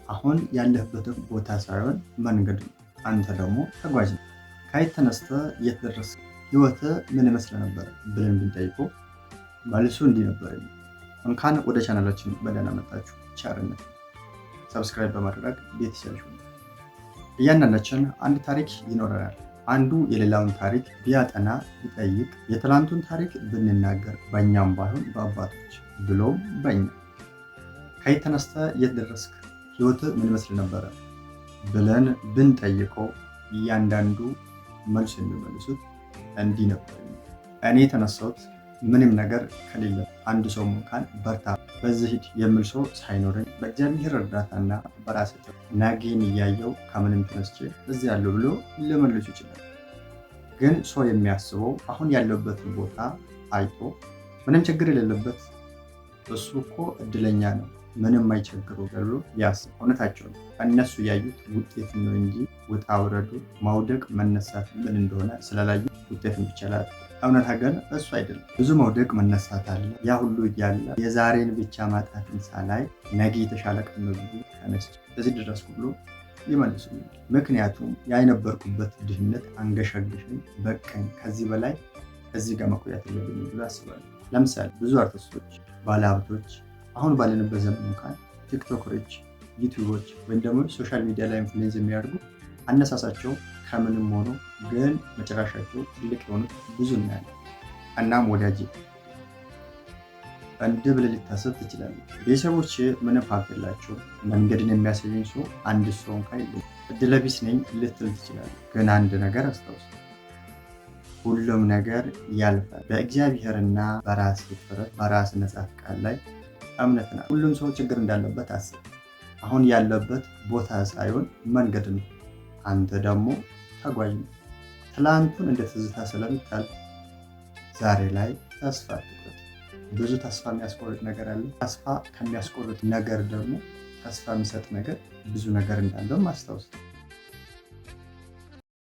አሁን ያለህበትን ቦታ ሳይሆን መንገድ ነው። አንተ ደግሞ ተጓዥ ነው። ከየት ተነስተህ የት ደረስክ? ህይወትህ ምን ይመስል ነበር ብለን ብንጠይቀው መልሱ እንዲህ ነበር። እንኳን ወደ ቻናላችን በደህና መጣችሁ። ቸርነት ሰብስክራይብ በማድረግ ቤተሰብ ሁኑ። እያንዳንዳችን አንድ ታሪክ ይኖረናል። አንዱ የሌላውን ታሪክ ቢያጠና ቢጠይቅ፣ የትላንቱን ታሪክ ብንናገር በእኛም ባይሆን በአባቶች ብሎም በእኛ ከየት ተነስተህ የት ደረስክ? ህይወትህ ምን ይመስል ነበረ ብለን ብንጠይቀው እያንዳንዱ መልስ የሚመልሱት እንዲህ ነበር። እኔ የተነሳሁት ምንም ነገር ከሌለ አንድ ሰው እንኳን በርታ በዚህ ሂድ የሚል ሰው ሳይኖረኝ በእግዚአብሔር እርዳታና በራሴ ነገን እያየው ከምንም ተነስቼ እዚህ ያለው ብሎ ሊመልሱ ይችላል። ግን ሰው የሚያስበው አሁን ያለበትን ቦታ አይቶ ምንም ችግር የሌለበት እሱ እኮ እድለኛ ነው ምንም አይቸግረው ብሎ ያስብ። እውነታቸው ነው። እነሱ ያዩት ውጤት ነው እንጂ ውጣ ውረዱ መውደቅ መነሳት ምን እንደሆነ ስላላዩ ውጤትን ብቻ ላይ እውነታ ግን እሱ አይደለም። ብዙ መውደቅ መነሳት አለ። ያ ሁሉ እያለ የዛሬን ብቻ ማጣትን ሳላይ ነገ የተሻለ ቀን ነው ብዬ ተነስቼ እዚህ ድረስ ብሎ ይመልሱልኛል። ምክንያቱም የነበርኩበት ድህነት አንገሸግሽኝ በቀኝ ከዚህ በላይ እዚህ ጋር መቆየት የለብኝም ብሎ ያስባሉ። ለምሳሌ ብዙ አርቲስቶች፣ ባለሀብቶች አሁን ባለንበት ዘመን እንኳን ቲክቶከሮች፣ ዩቲዩቦች ወይም ደግሞ ሶሻል ሚዲያ ላይ ኢንፍሉዌንስ የሚያደርጉ አነሳሳቸው ከምንም ሆኖ ግን መጨረሻቸው ትልቅ የሆኑት ብዙ እናያለን። እናም ወዳጅ እንዲህ ብለህ ልታስብ ትችላለህ። ቤተሰቦች ምንም ሀብት የላቸው፣ መንገድን የሚያሳየኝ ሰው አንድ ሰው እንኳን የለም፣ እድለ ቢስ ነኝ ልትል ትችላለህ። ግን አንድ ነገር አስታውስ፣ ሁሉም ነገር ያልፋል። በእግዚአብሔርና በራስ ጥረት በራስ ነጻ ፈቃድ ላይ እምነት ነው። ሁሉም ሰው ችግር እንዳለበት አስብ። አሁን ያለበት ቦታ ሳይሆን መንገድ ነው። አንተ ደግሞ ተጓዥ ነው። ትላንቱን እንደ ትዝታ ስለምታልፍ ዛሬ ላይ ተስፋ አትቁረጥ። ብዙ ተስፋ የሚያስቆርጥ ነገር አለ። ተስፋ ከሚያስቆርጥ ነገር ደግሞ ተስፋ የሚሰጥ ነገር ብዙ ነገር እንዳለው ማስታወስ